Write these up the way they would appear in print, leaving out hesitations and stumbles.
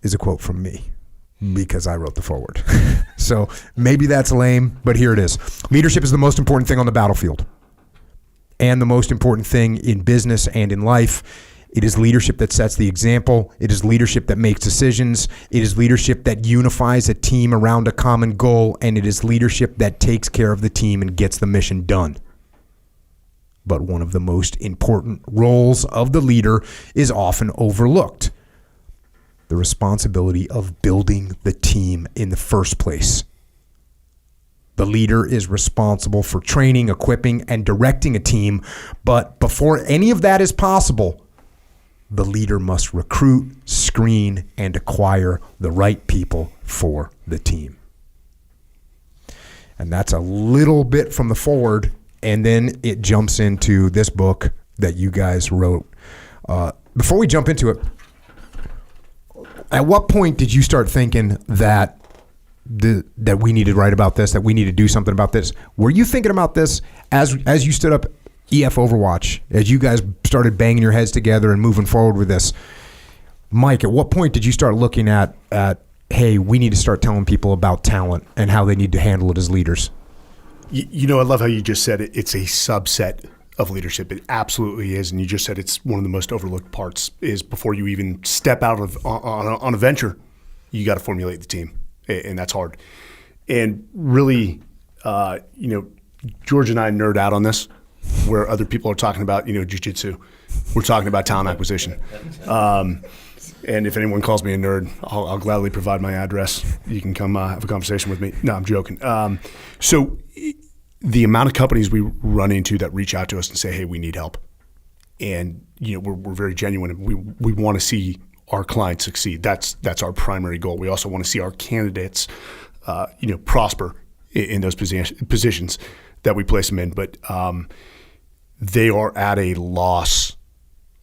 is a quote from me because I wrote the foreword. So maybe that's lame, but here it is. Leadership is the most important thing on the battlefield and the most important thing in business and in life. It is leadership that sets the example. It is leadership that makes decisions. It is leadership that unifies a team around a common goal, and it is leadership that takes care of the team and gets the mission done. But one of the most important roles of the leader is often overlooked: the responsibility of building the team in the first place. The leader is responsible for training, equipping, and directing a team, but before any of that is possible, the leader must recruit, screen, and acquire the right people for the team. And that's a little bit from the forward, and then it jumps into this book that you guys wrote. Before we jump into it, at what point did you start thinking that we need to write about this, that we need to do something about this? Were you thinking about this as you stood up EF Overwatch, as you guys started banging your heads together and moving forward with this? Mike, at what point did you start looking at hey, we need to start telling people about talent and how they need to handle it as leaders? You know, I love how you just said it. It's a subset of leadership. It absolutely is. And you just said it's one of the most overlooked parts is before you even step out on a venture, you got to formulate the team. And that's hard. And really, George and I nerd out on this, where other people are talking about, jiu-jitsu. We're talking about talent acquisition. And if anyone calls me a nerd, I'll gladly provide my address. You can come have a conversation with me. No, I'm joking. So the amount of companies we run into that reach out to us and say, hey, we need help. And, we're very genuine. We want to see our clients succeed. That's our primary goal. We also want to see our candidates, prosper in those positions that we place them in. But they are at a loss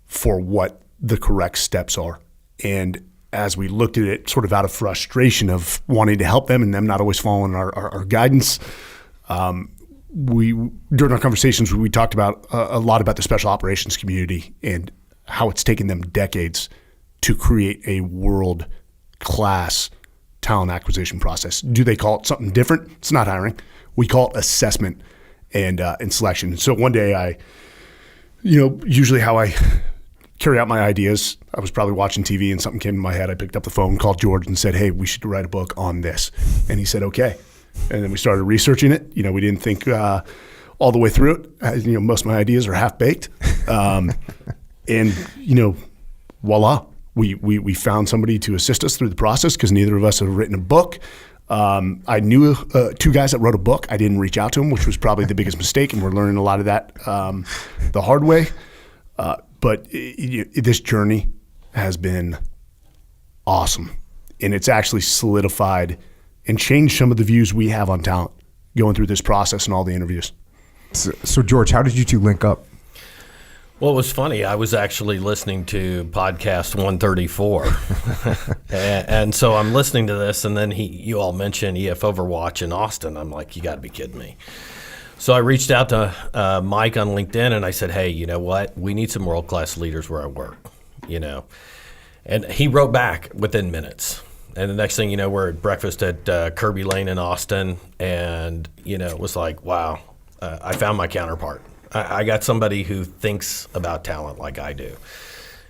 for what the correct steps are. And as we looked at it sort of out of frustration of wanting to help them and them not always following our guidance, during our conversations, we talked about a lot about the special operations community and how it's taken them decades to create a world-class talent acquisition process. Do they call it something different? It's not hiring. We call it assessment and selection. So one day usually how I carry out my ideas, I was probably watching TV and something came in my head. I picked up the phone, called George and said, hey, we should write a book on this. And he said, okay. And then we started researching it. We didn't think all the way through it. Most of my ideas are half-baked. And voila. We found somebody to assist us through the process because neither of us have written a book. I knew two guys that wrote a book. I didn't reach out to them, which was probably the biggest mistake, and we're learning a lot of that the hard way. But this journey has been awesome, and it's actually solidified and changed some of the views we have on talent going through this process and all the interviews. So George, how did you two link up? Well, it was funny. I was actually listening to podcast 134, and so I'm listening to this, and then you all mentioned EF Overwatch in Austin. I'm like, you got to be kidding me. So I reached out to Mike on LinkedIn, and I said, hey, you know what? We need some world-class leaders where I work, And he wrote back within minutes. And the next thing you know, we're at breakfast at Kirby Lane in Austin, and, it was like, wow, I found my counterpart. I got somebody who thinks about talent like I do.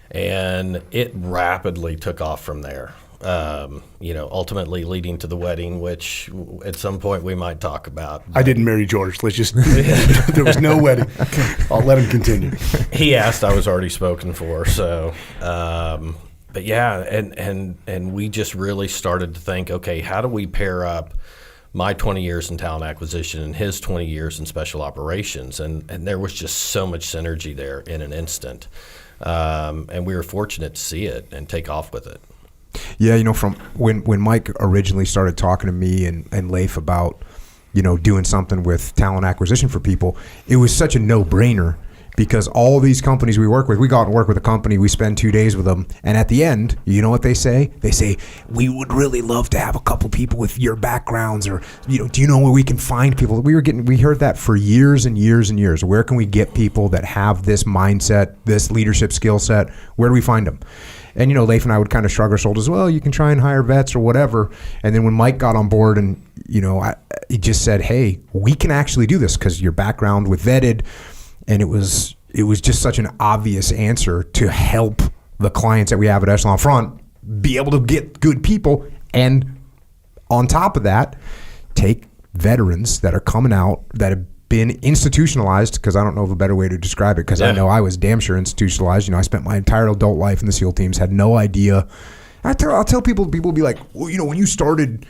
And it rapidly took off from there, ultimately leading to the wedding, which at some point we might talk about. I didn't marry George. Let's just, there was no wedding. I'll let him continue. He asked, I was already spoken for. So, but yeah, and we just really started to think, okay, how do we pair up my 20 years in talent acquisition and his 20 years in special operations, and there was just so much synergy there in an instant, and we were fortunate to see it and take off with it. Yeah, from when Mike originally started talking to me and Leif about doing something with talent acquisition for people, it was such a no-brainer. Because all these companies we work with, we go out and work with a company, we spend 2 days with them, and at the end, you know what they say? They say, we would really love to have a couple people with your backgrounds, or do you know where we can find people? We heard that for years and years and years. Where can we get people that have this mindset, this leadership skill set? Where do we find them? And, Leif and I would kind of shrug our shoulders, well, you can try and hire vets or whatever. And then when Mike got on board and, he just said, hey, we can actually do this because your background with vetted. And it was just such an obvious answer to help the clients that we have at Echelon Front be able to get good people. And on top of that, take veterans that are coming out that have been institutionalized, because I don't know of a better way to describe it, because I know I was damn sure institutionalized. I spent my entire adult life in the SEAL teams, had no idea. I'll tell people will be like, well, when you started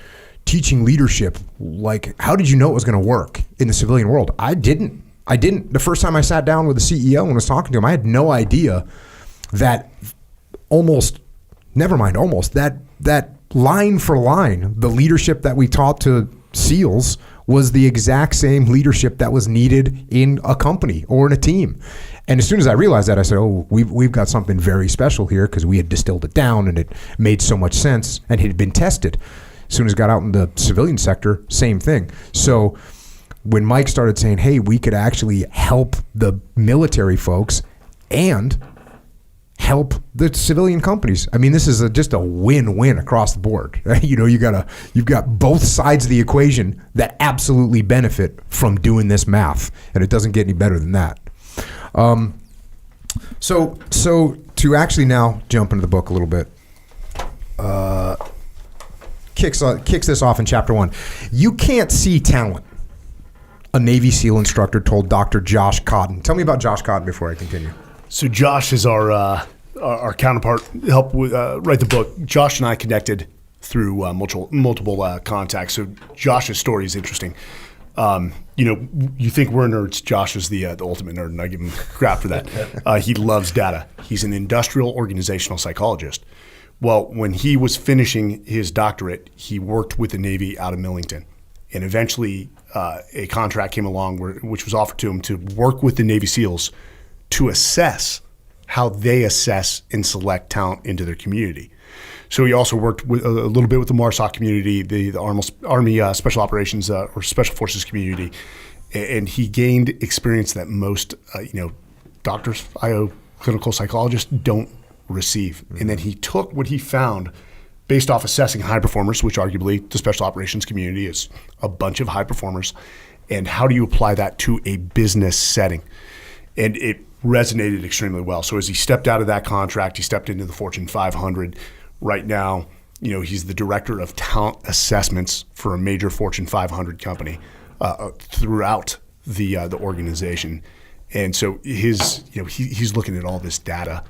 teaching leadership, like, how did you know it was going to work in the civilian world? I didn't. The first time I sat down with the CEO and was talking to him, I had no idea that that line for line, the leadership that we taught to SEALs was the exact same leadership that was needed in a company or in a team. And as soon as I realized that, I said, oh, we've got something very special here, because we had distilled it down and it made so much sense and it had been tested. As soon as it got out in the civilian sector, same thing. So when Mike started saying, hey, we could actually help the military folks and help the civilian companies. I mean, this is just a win-win across the board. You've got both sides of the equation that absolutely benefit from doing this math, and it doesn't get any better than that. So to actually now jump into the book a little bit, kicks this off in chapter 1. You can't see talent, a Navy SEAL instructor told Dr. Josh Cotton. Tell me about Josh Cotton before I continue. So Josh is our counterpart, helped write the book. Josh and I connected through multiple contacts. So Josh's story is interesting. You think we're nerds. Josh is the ultimate nerd, and I give him crap for that. He loves data. He's an industrial organizational psychologist. Well, when he was finishing his doctorate, he worked with the Navy out of Millington. And eventually a contract came along which was offered to him to work with the Navy SEALs to assess how they assess and select talent into their community. So he also worked with a little bit with the MARSOC community, the Army Special Operations or Special Forces community, and he gained experience that most doctors, IO, clinical psychologists don't receive. Mm-hmm. And then he took what he found based off assessing high performers, which arguably the Special Operations community is a bunch of high performers, and how do you apply that to a business setting? And it resonated extremely well. So as he stepped out of that contract, he stepped into the Fortune 500. Right now, he's the director of talent assessments for a major Fortune 500 company throughout the organization. And so he's looking at all this data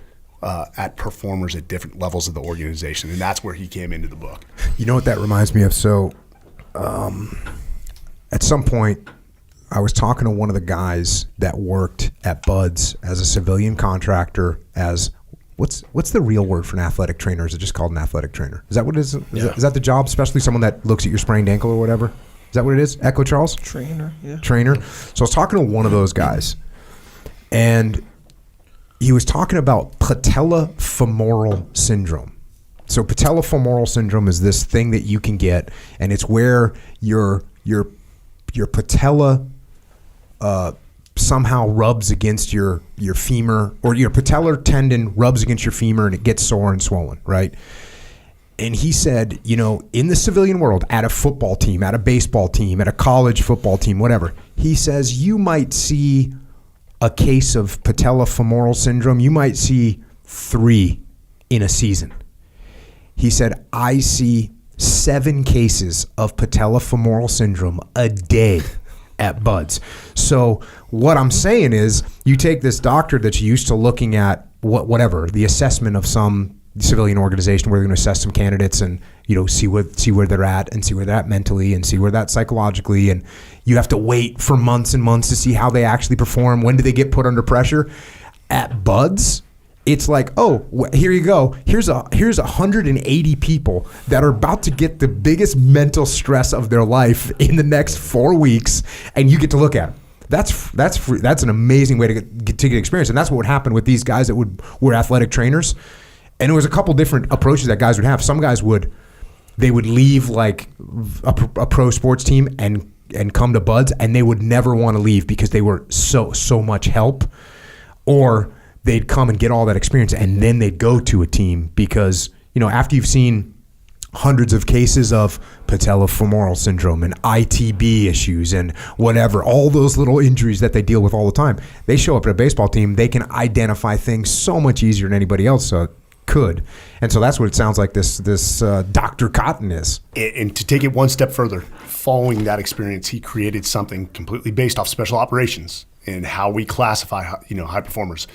at performers at different levels of the organization, and that's where he came into the book. You know what that reminds me of? So at some point, I was talking to one of the guys that worked at Bud's as a civilian contractor as what's the real word for an athletic trainer? Is it just called an athletic trainer? Is that what it is? Is that the job? Especially someone that looks at your sprained ankle or whatever? Is that what it is? Echo Charles? Trainer, yeah. Trainer. So I was talking to one of those guys, and he was talking about patellofemoral syndrome. So patellofemoral syndrome is this thing that you can get, and it's where your patella somehow rubs against your femur, or your patellar tendon rubs against your femur, and it gets sore and swollen, right? And he said, in the civilian world, at a football team, at a baseball team, at a college football team, whatever, he says you might see a case of patellofemoral syndrome. You might see 3 in a season. He said, I see 7 cases of patellofemoral syndrome a day at Bud's. So what I'm saying is, you take this doctor that's used to looking at whatever, the assessment of some civilian organization where they're going to assess some candidates and see where they're at, and see where they're at mentally, and see where they're at psychologically, and you have to wait for months and months to see how they actually perform. When do they get put under pressure? At Bud's, it's like, oh, here you go. Here's 180 people that are about to get the biggest mental stress of their life in the next 4 weeks, and you get to look at them. That's an amazing way to get experience, and that's what would happen with these guys that were athletic trainers. And there was a couple different approaches that guys would have. Some guys would leave like a pro sports team and come to Bud's, and they would never want to leave because they were so much help. Or they'd come and get all that experience, and then they'd go to a team because, after you've seen hundreds of cases of patellofemoral syndrome and ITB issues and whatever, all those little injuries that they deal with all the time, they show up at a baseball team, they can identify things so much easier than anybody else could. And so that's what it sounds like this Dr. Cotton is. And to take it one step further, following that experience, he created something completely based off special operations and how we classify high performers.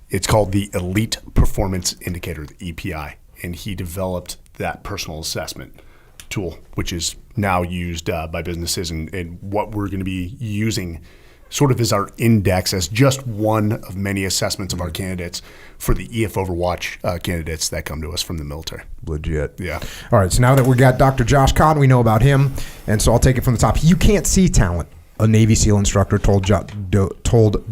It's called the Elite Performance Indicator, the EPI. And he developed that personal assessment tool, which is now used by businesses, and what we're going to be using sort of as our index, as just one of many assessments of our candidates for the EF Overwatch candidates that come to us from the military. Legit. Yeah. All right, so now that we got Dr. Josh Cotton, we know about him, and so I'll take it from the top. You can't see talent. A Navy SEAL instructor told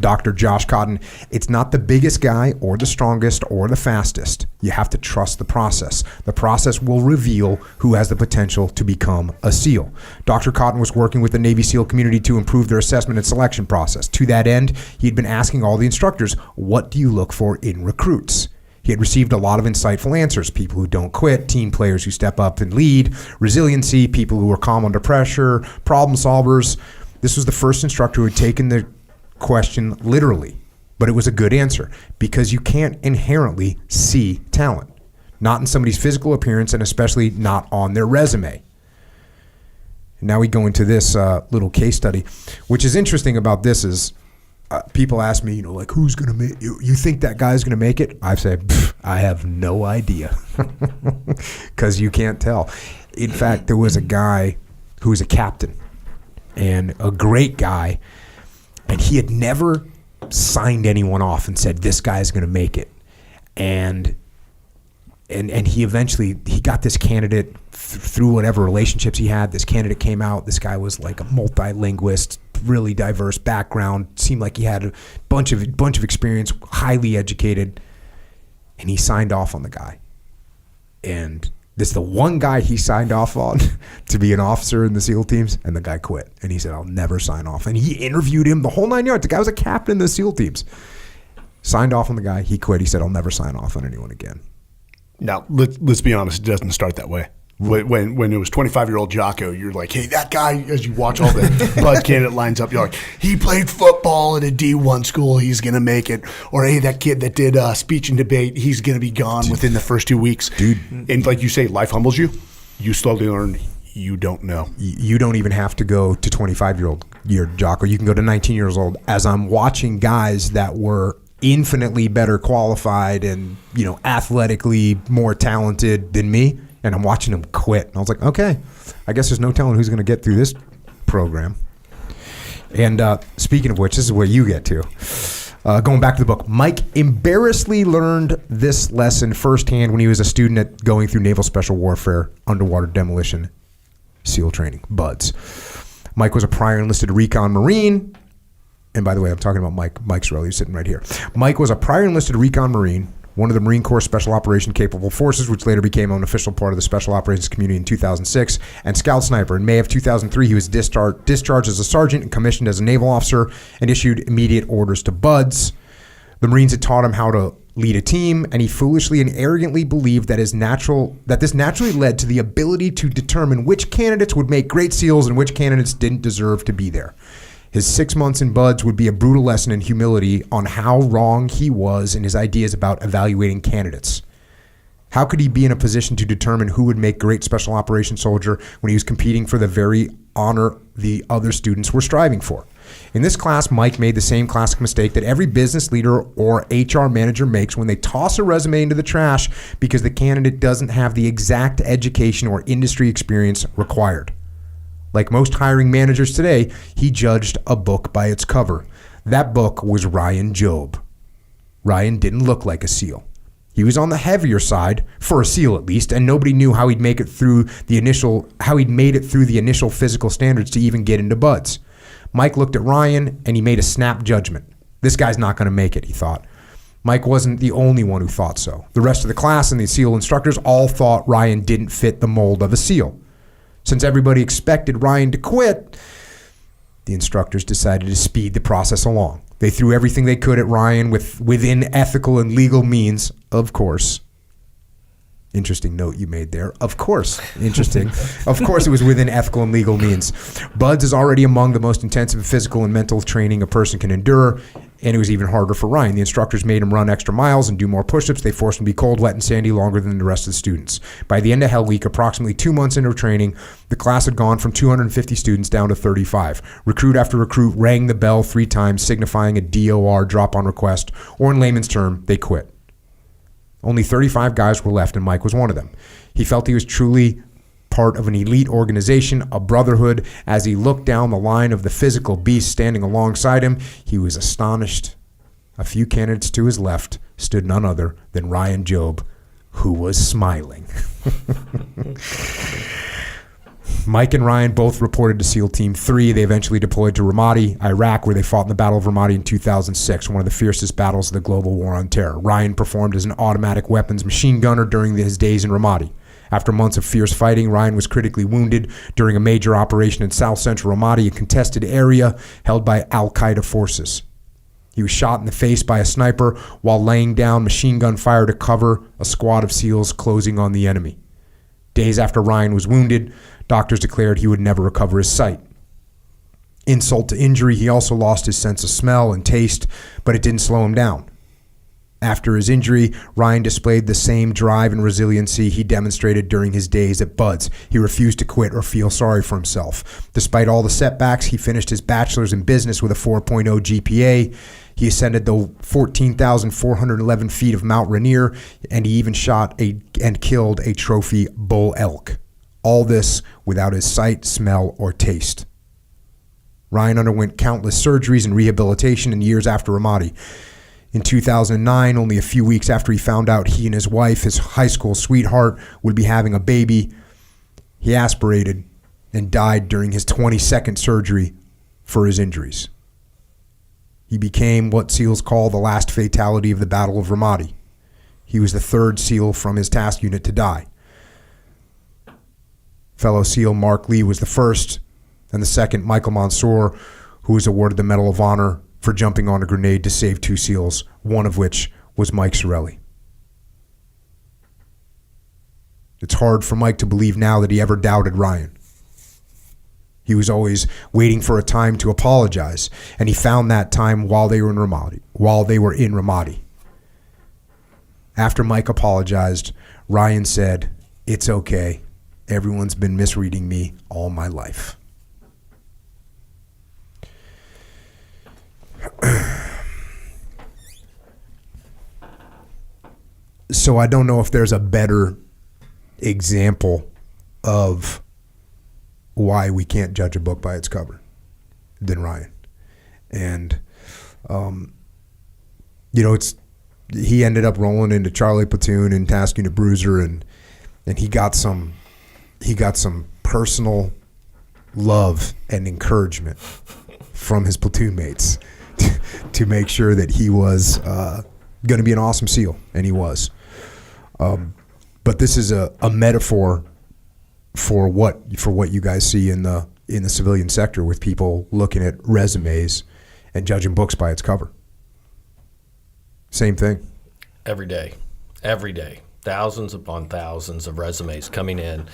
Dr. Josh Cotton, it's not the biggest guy or the strongest or the fastest. You have to trust the process. The process will reveal who has the potential to become a SEAL. Dr. Cotton was working with the Navy SEAL community to improve their assessment and selection process. To that end, he'd been asking all the instructors, what do you look for in recruits? He had received a lot of insightful answers: people who don't quit, team players who step up and lead, resiliency, people who are calm under pressure, problem solvers. This was the first instructor who had taken the question literally, but it was a good answer because you can't inherently see talent, not in somebody's physical appearance and especially not on their resume. Now we go into this little case study, which is interesting about this is people ask me, who's going to make you think that guy's going to make it? I say, I have no idea because you can't tell. In fact, there was a guy who was a captain and a great guy, and he had never signed anyone off and said, this guy's going to make it. And he eventually got this candidate through whatever relationships he had. This candidate came out. This guy was like a multilinguist, really diverse background, seemed like he had a bunch of experience, highly educated, and he signed off on the guy. And this is the one guy he signed off on to be an officer in the SEAL teams, and the guy quit. And he said, I'll never sign off. And he interviewed him the whole 9 yards. The guy was a captain in the SEAL teams. Signed off on the guy. He quit. He said, I'll never sign off on anyone again. Now, let's be honest, it doesn't start that way. When it was 25-year-old Jocko, you're like, hey, that guy, as you watch all the Bud candidate lines up, you're like, he played football at a D1 school, he's going to make it. Or, hey, that kid that did speech and debate, he's going to be gone within the first 2 weeks. Dude. And like you say, life humbles you. You slowly learn you don't know. You don't even have to go to 25-year-old year, Jocko. You can go to 19 years old. As I'm watching guys that were infinitely better qualified and, athletically more talented than me, and I'm watching him quit. And I was like, okay, I guess there's no telling who's going to get through this program. And speaking of which, this is where you get to. Going back to the book, Mike embarrassingly learned this lesson firsthand when he was a student going through Naval Special Warfare Underwater Demolition SEAL training, BUDS. Mike was a prior enlisted recon Marine. And by the way, I'm talking about Mike Sarraille, who's sitting right here. Mike was a prior enlisted recon Marine, one of the Marine Corps Special Operation Capable Forces, which later became an official part of the Special Operations community in 2006, and Scout Sniper. In May of 2003, he was discharged as a sergeant and commissioned as a naval officer and issued immediate orders to BUDS. The Marines had taught him how to lead a team, and he foolishly and arrogantly believed that this naturally led to the ability to determine which candidates would make great SEALs and which candidates didn't deserve to be there. His 6 months in BUDS would be a brutal lesson in humility on how wrong he was in his ideas about evaluating candidates. How could he be in a position to determine who would make great special operations soldier when he was competing for the very honor the other students were striving for? In this class, Mike made the same classic mistake that every business leader or HR manager makes when they toss a resume into the trash because the candidate doesn't have the exact education or industry experience required. Like most hiring managers today, he judged a book by its cover. That book was Ryan Job. Ryan didn't look like a SEAL. He was on the heavier side, for a SEAL at least, and nobody knew how he'd made it through the initial physical standards to even get into BUDS. Mike looked at Ryan and he made a snap judgment. This guy's not going to make it, he thought. Mike wasn't the only one who thought so. The rest of the class and the SEAL instructors all thought Ryan didn't fit the mold of a SEAL. Since everybody expected Ryan to quit, the instructors decided to speed the process along. They threw everything they could at Ryan within ethical and legal means, of course. Interesting note you made there. Of course. Interesting. Of course it was within ethical and legal means. Buds is already among the most intensive physical and mental training a person can endure, and it was even harder for Ryan. The instructors made him run extra miles and do more push-ups. They forced him to be cold, wet, and sandy longer than the rest of the students. By the end of Hell Week, approximately 2 months into training, the class had gone from 250 students down to 35. Recruit after recruit rang the bell 3 times, signifying a DOR, drop on request, or in layman's term, they quit. Only 35 guys were left, and Mike was one of them. He felt he was truly part of an elite organization, a brotherhood. As he looked down the line of the physical beast standing alongside him, he was astonished. A few candidates to his left stood none other than Ryan Jobe, who was smiling. Mike and Ryan both reported to SEAL Team 3. They eventually deployed to Ramadi, Iraq, where they fought in the Battle of Ramadi in 2006, one of the fiercest battles of the global war on terror. Ryan performed as an automatic weapons machine gunner during his days in Ramadi. After months of fierce fighting, Ryan was critically wounded during a major operation in south-central Ramadi, a contested area held by al-Qaeda forces. He was shot in the face by a sniper while laying down machine gun fire to cover a squad of SEALs closing on the enemy. Days after Ryan was wounded, doctors declared he would never recover his sight. Insult to injury, he also lost his sense of smell and taste, but it didn't slow him down. After his injury, Ryan displayed the same drive and resiliency he demonstrated during his days at Buds. He refused to quit or feel sorry for himself. Despite all the setbacks, he finished his bachelor's in business with a 4.0 GPA. He ascended the 14,411 feet of Mount Rainier, and he even shot and killed a trophy bull elk. All this without his sight, smell, or taste. Ryan underwent countless surgeries and rehabilitation in years after Ramadi. In 2009, only a few weeks after he found out he and his wife, his high school sweetheart, would be having a baby, he aspirated and died during his 22nd surgery for his injuries. He became what SEALs call the last fatality of the Battle of Ramadi. He was the 3rd SEAL from his task unit to die. Fellow SEAL Mark Lee was the first, and the second, Michael Mansour, who was awarded the Medal of Honor for jumping on a grenade to save 2 SEALs, one of which was Mike Sarraille. It's hard for Mike to believe now that he ever doubted Ryan. He was always waiting for a time to apologize, and he found that time while they were in Ramadi. After Mike apologized, Ryan said, "It's okay. Everyone's been misreading me all my life." So I don't know if there's a better example of why we can't judge a book by its cover than Ryan. And, he ended up rolling into Charlie Platoon and Task Unit Bruiser, and he got some personal love and encouragement from his platoon mates to make sure that he was going to be an awesome SEAL, and he was. But this is a metaphor for what you guys see in the civilian sector, with people looking at resumes and judging books by its cover. Same thing. Every day. Thousands upon thousands of resumes coming in.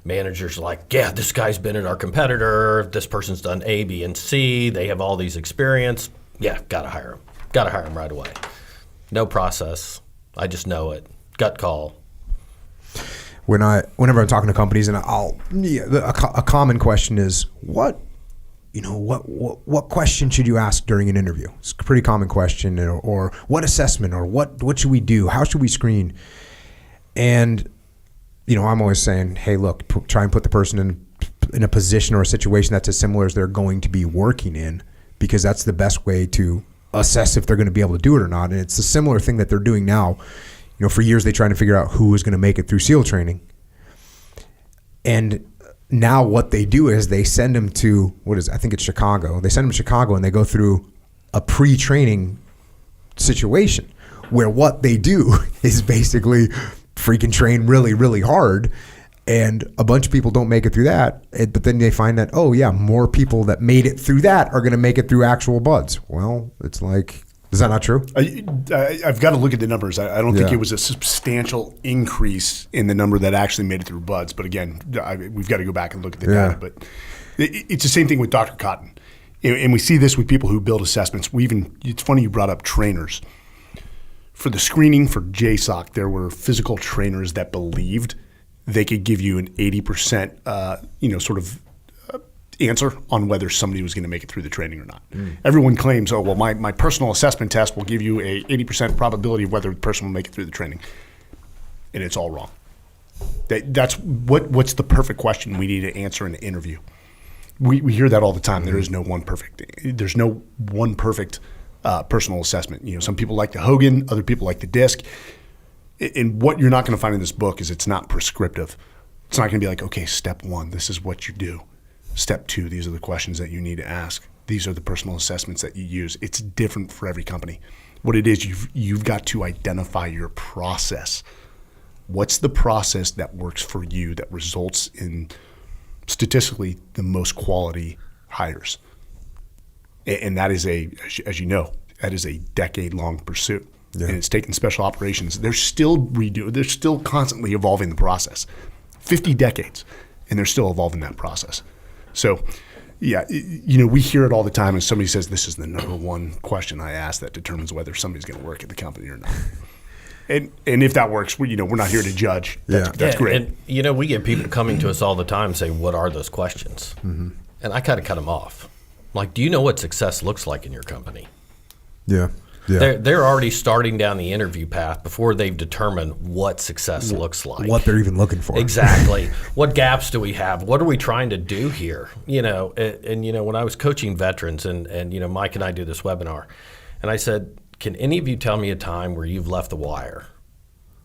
Managers are like, yeah, this guy's been at our competitor. This person's done A, B, and C. They have all these experience. Yeah, gotta hire him. Gotta hire him right away. No process. I just know it. Gut call. Whenever I'm talking to companies, and a common question is, what question should you ask during an interview? It's a pretty common question, or what assessment, or what should we do? How should we screen? And I'm always saying, hey, look, try and put the person in a position or a situation that's as similar as they're going to be working in, because that's the best way to assess if they're going to be able to do it or not. And it's a similar thing that they're doing now. For years they tried to figure out who was going to make it through SEAL training. And now what they do is they send them to, I think it's Chicago. They send them to Chicago and they go through a pre-training situation where what they do is basically freaking train really, really hard And a bunch of people don't make it through that, but then they find that, oh yeah, more people that made it through that are going to make it through actual buds. Well, it's like, is that not true? I've got to look at the numbers. I don't think it was a substantial increase in the number that actually made it through buds. But again, we've got to go back and look at the data. But it's the same thing with Dr. Cotton. And we see this with people who build assessments. It's funny you brought up trainers. For the screening for JSOC, there were physical trainers that believed they could give you an 80% answer on whether somebody was going to make it through the training or not. Everyone claims, oh, well, my personal assessment test will give you a 80% probability of whether the person will make it through the training. And it's all wrong. That's what's the perfect question we need to answer in an interview. We hear that all the time. There is no one perfect. There's no one perfect personal assessment. Some people like the Hogan, other people like the DISC. And what you're not going to find in this book is it's not prescriptive. It's not going to be like, okay, step 1, this is what you do. Step 2, these are the questions that you need to ask. These are the personal assessments that you use. It's different for every company. What it is, you've got to identify your process. What's the process that works for you that results in statistically the most quality hires? And that is as you know, that is a decade-long pursuit. Yeah. And it's taken special operations. They're still constantly evolving the process. 50 decades, and they're still evolving that process. So, yeah, we hear it all the time, and somebody says, this is the number one question I ask that determines whether somebody's going to work at the company or not. And if that works, we're not here to judge. That's great. And, we get people coming to us all the time and say, what are those questions? Mm-hmm. And I kind of cut them off. Like, do you know what success looks like in your company? Yeah. They're already starting down the interview path before they've determined what success looks like. What they're even looking for. Exactly. What gaps do we have? What are we trying to do here? And when I was coaching veterans and Mike and I do this webinar, and I said, can any of you tell me a time where you've left the wire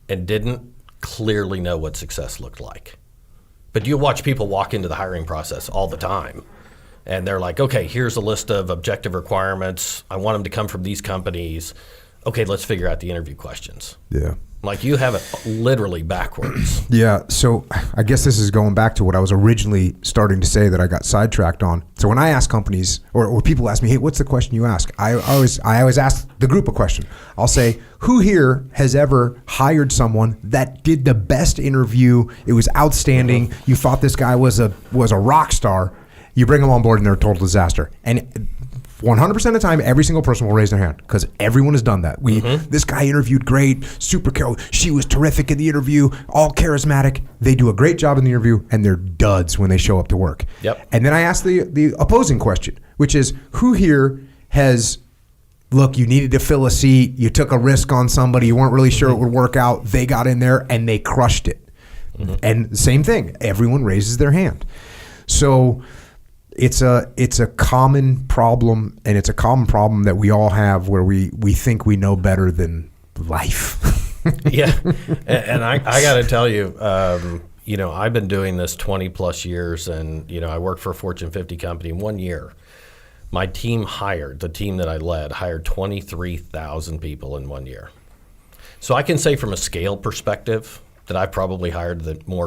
and didn't clearly know what success looked like? But you watch people walk into the hiring process all the time. And they're like, okay, here's a list of objective requirements. I want them to come from these companies. Okay, let's figure out the interview questions. Yeah. Like you have it literally backwards. Yeah. So I guess this is going back to what I was originally starting to say that I got sidetracked on. So when I ask companies or people ask me, hey, what's the question you ask? I always ask the group a question. I'll say, who here has ever hired someone that did the best interview? It was outstanding. Mm-hmm. You thought this guy was a rock star. You bring them on board and they're a total disaster. And 100% of the time, every single person will raise their hand because everyone has done that. This guy interviewed great, super careful. She was terrific in the interview, all charismatic. They do a great job in the interview and they're duds when they show up to work. Yep. And then I ask the opposing question, which is who here has, look, you needed to fill a seat, you took a risk on somebody, you weren't really sure it would work out, they got in there and they crushed it. Mm-hmm. And same thing, everyone raises their hand. So it's a common problem, and it's a common problem that we all have where we think we know better than life. Yeah, and I got to tell you, I've been doing this 20 plus years, and I worked for a Fortune 50 company. In 1 year, my team the team that I led hired 23,000 people in 1 year. So I can say from a scale perspective that I probably hired more